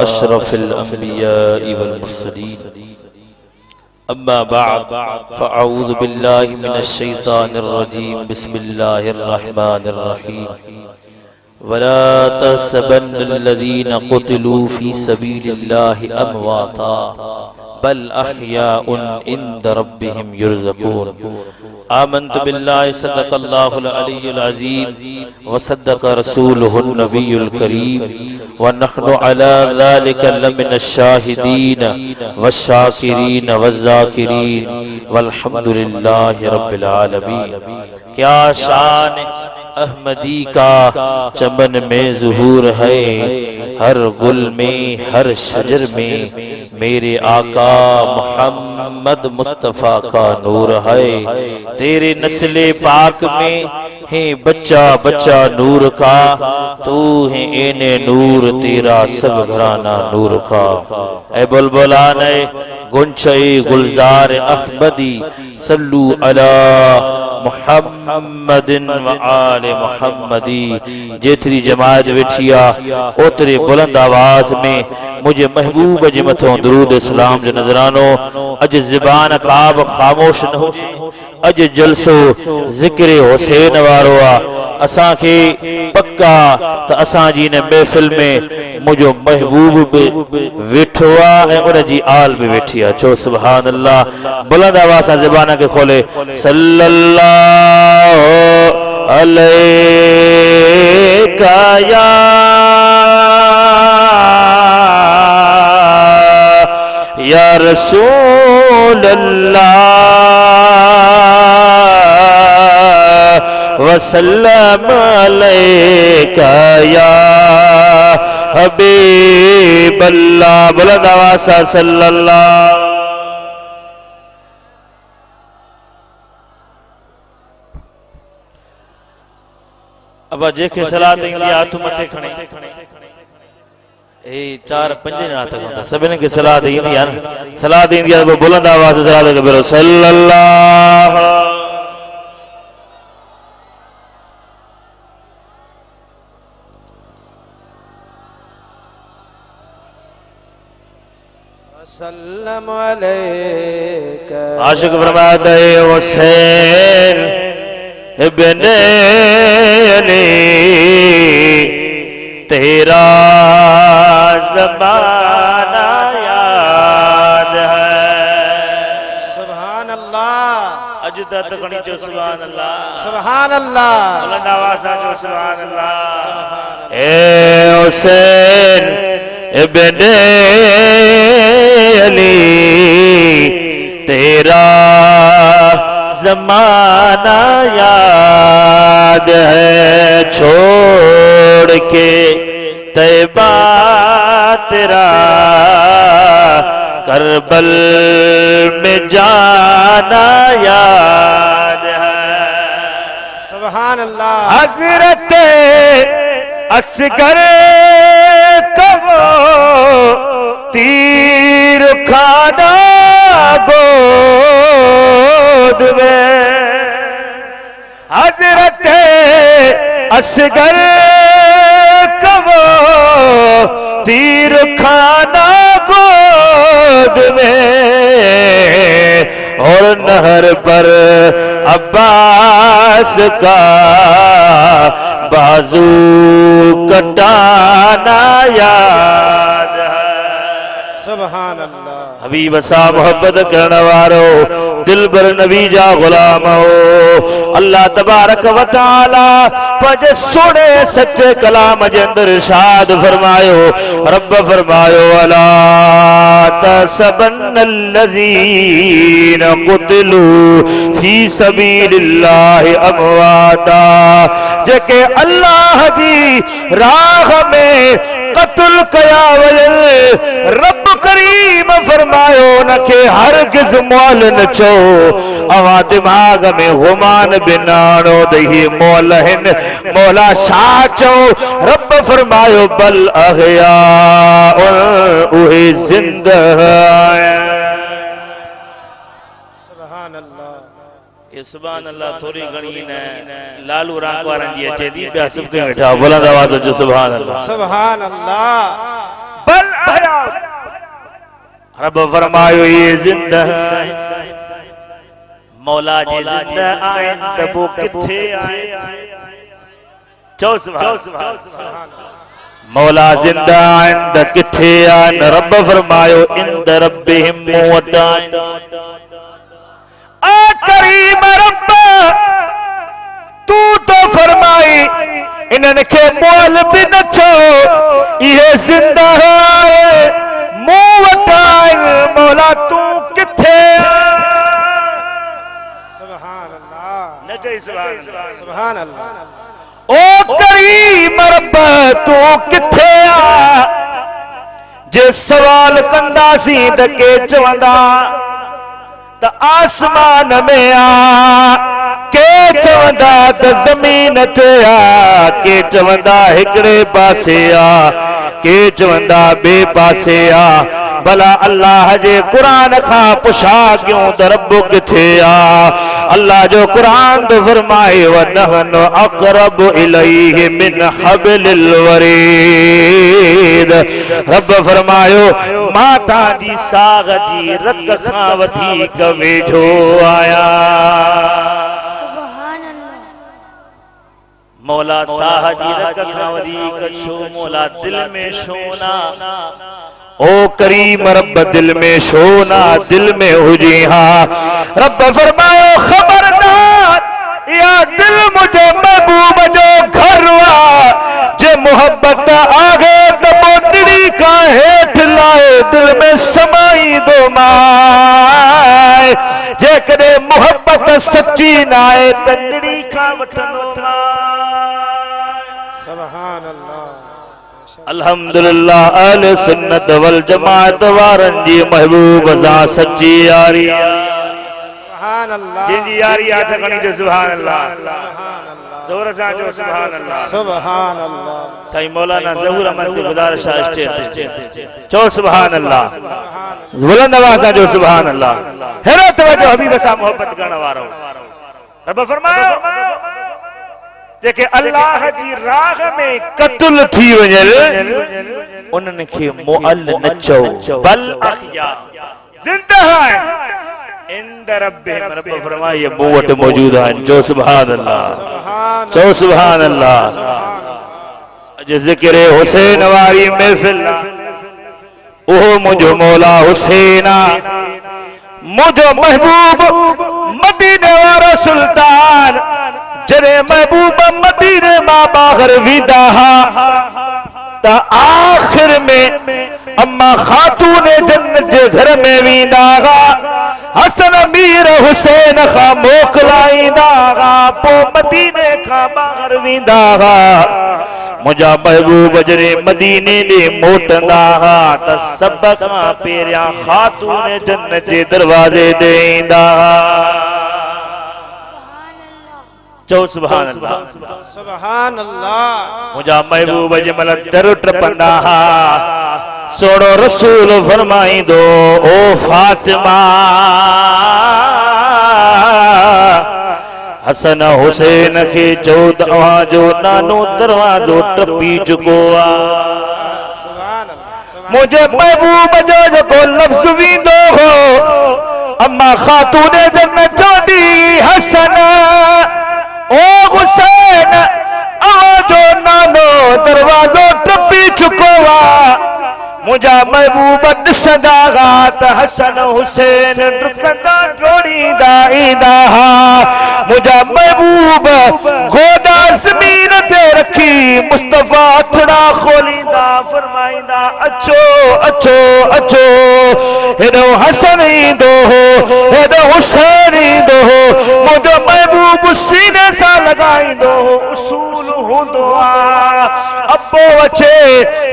अशरफिल अंबिया'i वल मुरसलीन अम्मा बअद फ़अऊज़ु बिल्लाहि मिनश शैतानिर रजीम बिस्मिल्लाहिर रहमानिर रहीम वला तहसबन्नल्लज़ीना क़ुतिलू फ़ी सबीलिल्लाहि अमवाता बल अहयाउन इंद रब्बिहिम युरज़क़ून आमन्तु बिल्लाहि सद्दक़ल्लाहुल अलियुल अज़ीम व सद्दक़ रसूलुहुन नबियुल करीम व नहनु अला ज़ालिका लमिनश शाहिदीन वश्शाकिरीन वज़्ज़ाकिरीन वल्हम्दुलिल्लाहि रब्बिल आलमीन। क्या शान अहमदी का चमन में ज़ुहूर है, हर गुल में हर शजर में मेरे आका मोहम्मद मुस्तफ़ा का नूर है। तेरे नस्ले पाक में है बच्चा बच्चा नूर का, तू है एने नूर तेरा सब घराना नूर का। ऐ बुलबुलान गुंशे गुलजार अहमदी सल्लू अला मुहम्मदिन व आले मुहम्मदी। जेतरी जमात वेठिया ओतरे बुलंद आवाज में मुझे महबूब जे मथों दुरूद सलाम जो नजरानो। अज ज़बान काब खामोश न हो, अज जलसो जिक्र हुसैन वारो आ। असा के पक्का त असा जी ने महफिल में मुझो महबूब भी वेठो आ ए उन जी आल भी वेठी आ। चो सुभान अल्लाह। बुलंद आवाज से ज़बान के खोले सल्लल्लाहु अलैका या रसूल अल्लाह वसल्लम अलैका या हबीब अल्लाह। बुलंद आवाज़ से सल्लल्लाहु। अब जेके सलात इंदी हाथ मथे खणे ए चार पंज जना तक होता सभिनी के सलात इंदी है ना। सलात इंदी है बुलंद आवाज़ से सलात करो सल्लल्लाहु सल्लम अलैका। आशिक फरमाता है हुसैन इब्ने अली तेरा ज़माना याद है। सुभान अल्लाह। अजुदा तकनी जो सुभान अल्लाह। सुभान अल्लाह। बुलंद आवाज़ से जो सुभान अल्लाह। ए हुसैन इब्ने अली तेरा ज़माना याद है। छोड़ के तैबा तेरा करबल में जाना याद है। सुभान अल्लाह। हज़रत असगर कबो तीर खाना गोद में। हज़रत असगर कबो तीर खाना गोद में और नहर पर अब्बास का बाजू कटाना याद है। सुभान अल्लाह। हबीब सा मोहब्बत करने वारो दिल बर नबी जा गुलाम हो। अल्लाह तबारक व तआला पज सोने सच्चे कलाम जे अंदर इरशाद फरमायो। रब फरमायो अला तहसबन्नल्लज़ीना क़ुतिलू फी सबीलिल्लाहि अमवाता। जेके अल्लाह जी राह में कत्ल कया वयल रब करीम फरमायो नखे हरगिज़ मौल न चो। अवा दिमाग में गुमान बिनानो दही मौल हिन मौला शाह चो। रब फरमायो बल अहया उहे जिंदा। सुभान अल्लाह। ये सुभान अल्लाह थोड़ी घणी न लालू राग वारन जी अचे दी पिया सब के वेठा बुलंद आवाज़ जो सुभान अल्लाह। सुभान अल्लाह। बल रब फरमायो ये जिंदा मौला जे जिंदा आए त वो किथे आए चो सुभान मौला जिंदा आइन त किथे आइन रब फरमायो इंद रब्बिहिम मुवद्दाइन आ करीम रब तू तो फरमाई इन्हन के मोल भी न छो ये जिंदा है मुवद्दाइन मौला तू किथे सुभान अल्लाह न चई सुभान अल्लाह ओ करीम रब तू किथे आ जे सवाल कंदा सी त के चवंदा त आसमान में आ के चवंदा त जमीन ते आ के चवंदा हिकड़े पासे आ के चवंदा बे पासे आ भला अल्लाह जे कुरान खां पुछा क्यों त रब किथे आ अल्लाह जो कुरान तो फरमाए व नहनु अक़रब इलैहि मिन हब्लिल वरीद रब फरमायो माता जी साग जी रग खां वधीक वेझो आया मौला साह जी रग खां वधीक छो मौला दिल में शोना ओ करीम रब दिल में शोना दिल में हुजी हाँ रब फरमायो खबरदार या दिल मुझे महबूब जो घर जे मोहब्बत आगे तो मोटड़ी का हेठ लाए दिल में समाई दो माए जे कदे मोहब्बत सच्ची नाए तंगड़ी का वठंदो सुभान अल्लाह अल्हम्दुलिल्लाह अहले सुन्नत वल जमात वारन जी महबूब सा सच्ची यारी सुभान अल्लाह जिंदी यारी हाथ खणी जो सुभान अल्लाह जोर से जो सुभान अल्लाह सुभान अल्लाह साईं मौलाना ज़हूर अहमद की गुजारिश है स्टेज चो सुभान अल्लाह बुलंद आवाज़ जो सुभान अल्लाह हैरत वजो हबीब सा मोहब्बत करण वारो रब फरमायो जेके अल्लाह जी राह में कत्ल थी वजल उनन के मुअल न चो बल अखया जिंदा है इंद रब्बिहिम रब फरमाए मूं वट मौजूद है जो सुभान अल्लाह चो सुभान अल्लाह अज जिक्र हुसैन वारी महफिल ओ मुझो मौला हुसैना मुझो महबूब मदीने वाला सुल्तान जरे महबूब मदीने मां बाहर विदा त आखिर में अम्मा खातून जन्नत जे घर में विदा हसन अमीर हुसैन खा मोकलाईंदा पो मदीने खा बाहर विदा मुझा महबूब जरे मदीने दे मोटंदा त सब खां पहिरियां खातून जन्नत जे दरवाजे दे ईंदा चो सुभान अल्लाह सुभान अल्लाह मुझा महबूब जमल दर टपंदा सोड़ो रसूल फरमाई दो ओ फातिमा हसन हुसैन के चौदह जो नानो दरवाजो टपी चुको आ मुझे महबूब जो को लफ्ज विंदो हो अम्मा खातून जन्नत चौदी हसन ओ हुसैन आवाजो नानो दरवाजो टपी चुको आ मुझा महबूब ॾिसंदा त हसन हुसैन डुकंदा डोड़ींदा ईंदा मुझा महबूब गोदा ज़मीन ते रखी मुस्तफा अथड़ा खोलींदा फरमाईंदा अचो अचो अचो हेॾो हसन ईंदो हो हेॾो हुसैन ईंदो हो मुझो महबूब सीने सां लॻाईंदो हो उसूल हूंदो आ अब्बो अचे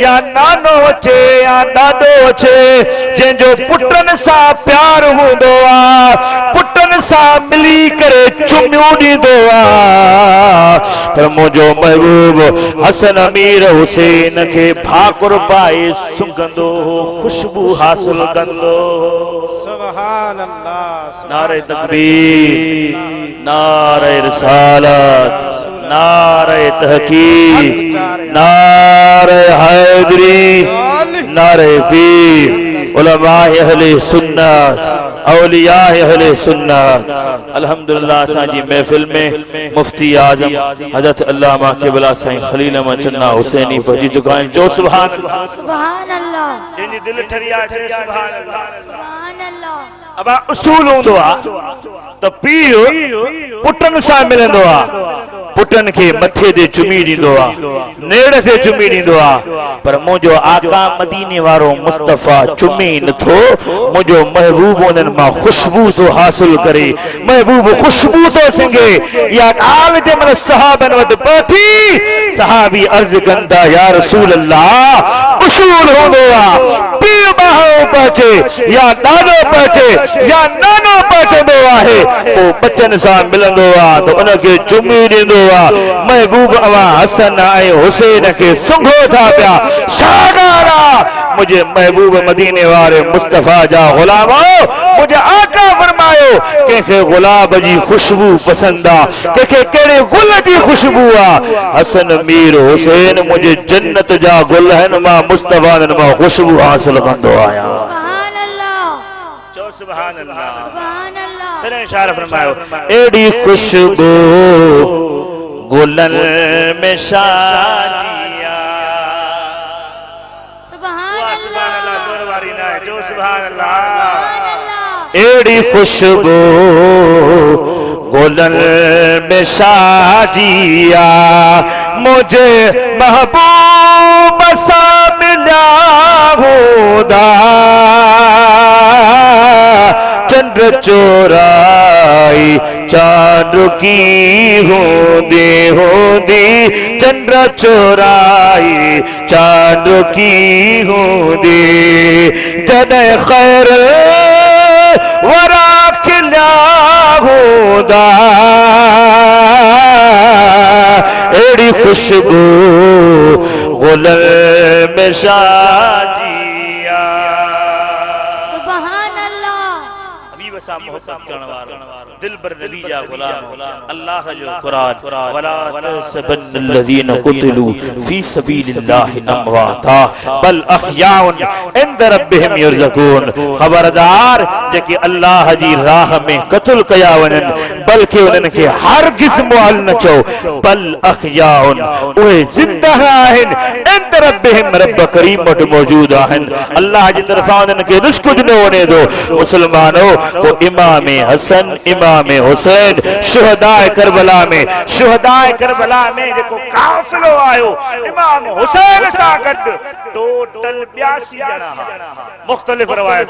या नानो अचे या ॾाॾो अचे जंहिंजो पुटनि सां प्यार हूंदो आ पुटनि सां मिली करे चुमियूं ॾींदो आ पर मुंहिंजो महबूब हसन अमीर हुसैन खे भाकुर पाए सुगंदो हो खुशबू हासिल कंदो सुभान अल्लाह नारे तकबीर नारे रिसालत नारे तहकीक नारे हैदरी नारे पीर उलमाए अहले सुन्नत, औलियाए अहले सुन्नत। अल्हम्दुलिल्लाह असांजी महफिल में मुफ्ती आजम हजरत अल्लामा क़िबला साईं खलील अहमद चन्ना हुसैनी पहुंची चुका है। जो सुभान अल्लाह, सुभान अल्लाह, जिंजी दिल ठरिया चे सुभान अल्लाह। सुभान अल्लाह। अब उसूल हूंदो आ त पीउ पुटन सां मिलंदो आ, पुटन के मथे ते चुमी ॾींदो आ, नेड़ ते चुमी ॾींदो आ, पर मुंहिंजो आका मदीने वारो मुस्तफ़ा चुमी नथो। मुंहिंजो महबूब उन्हनि मां खुशबू थो हासिल करे, महबूब खुशबू थो सिंगे। या ॻाल्हि जंहिं महिल सहाबनि वटि पहुती, सहाबी अर्ज़ कंदा या रसूल अल्लाह, उसूल हूंदो आ पीउ ॿाहिरो पहुचे या ॾाॾो पहुचे या नानो पहुचंदो आहे, पोइ बचन सां मिलंदो आहे त उनखे चुमी ॾींदो आहे। महबूब अवां हसन ऐं हुसैन खे सुंघो था पिया, छा ॻाल्हि आहे? मुंहिंजे महबूब मदीने वारे मुस्तफ़ा जा ग़ुलाम, मुंहिंजे आका फरमायो कंहिंखे गुलाब जी खुशबू पसंदि आहे, कंहिंखे कहिड़े गुल जी खुशबू आहे। हसन मीर हुसैन मुंहिंजे जन्नत जा गुल आहिनि, मां मुस्तफ़ा मां खुशबू हासिल कंदो आहियां। सुभान अल्लाह, चो सुभान अल्लाह। सुभान अल्लाह। तने इशारा फरमायो एड़ी खुशबू गुलन में शाजिया। सुभान सुभान अल्लाह, अल्लाह जोर वारी ना है। जो सुभान अल्लाह। सुभान अल्लाह। एड़ी खुशबू गुलन में शाजिया, मुझे महबूब सा मिला खुदा, चंद्र चोराई चांद की होंदी होंदी, चंद्र चोराई चांद की होंदी, जने खैर वरा खिला होदा, एड़ी खुशबू गुलर में शाजिया। सुभान अल्लाह। हबीब सा मोहब्बत करण वारो दिल बर नबी जा गुलाम, अल्लाह जो कुरान वला तहसबन्नल्लज़ीन कुतिलू फी सबीलिल्लाहि अमवाता बल अहयाउन इंद रब्बिहिम युरज़कून। खबरदार जेके अल्लाह जी राह में क़त्ल कया वञनि, बल्कि उन्हनि खे हरगिज़ मुअल न चओ, बल अहयाउन उहे ज़िंदा आहिनि, इंद रब्बिहिम रब करीम वटि मौजूद आहिनि। अल्लाह जी तरफ़ां उन्हनि खे रिस्क ॾिनो वञे थो। मुसलमानो, तो इमाम हसन, इमाम हुसैन, शुहदाए करबला में जेको काफ़िलो आयो इमाम हुसैन सां गॾु टोटल 82 ॼणा, मुख़्तलिफ़ रवायत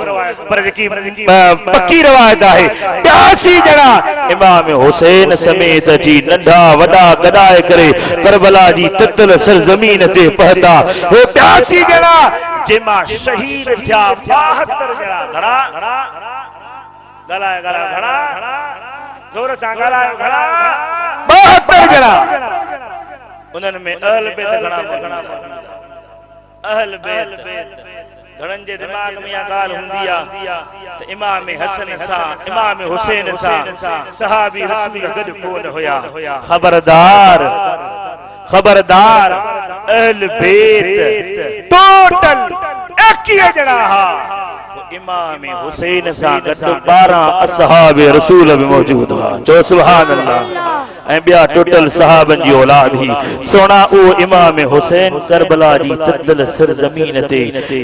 पर जेकी पक्की रवायत आहे 82 ॼणा इमाम हुसैन समेत अची नंढा वॾा गॾाए करे करबला जी ततल सरज़मीन ते पहुता। हे 82 ॼणा जंहिंमां शहीद थिया 72 ॼणा। घणा गलाए गला घणा जोर सां गलाए घणा 72 ॼणा। उन्हनि में अहल बैत घणा अहल बैत घणनि जे दिमाग़ में इहा ॻाल्हि हूंदी आहे त इमाम हसन सां इमाम हुसैन सां सहाबी रसूल गॾु कोन हुया। खबरदार खबरदार, अहल बैत टोटल 21 ॼणा हा। इमाम हुसैन सां गॾु 12 असहाब रसूल भी मौजूद हुआ। जो सुभान अल्लाह। ऐं ॿिया टोटल सहाबनि जी औलाद ही सोना उहो इमाम हुसैन करबला जी ततल सरज़मीन ते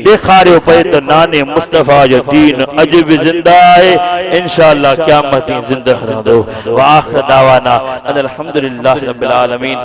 ॾेखारियो पए त नाने मुस्तफ़ा जो दीन अॼु बि ज़िंदा आहे, इंशाअल्लाह क़यामत ॾींहुं ज़िंदा रहंदो। व आख़िर दावाना अनिल हम्दुलिल्लाहि रब्बिल आलमीन।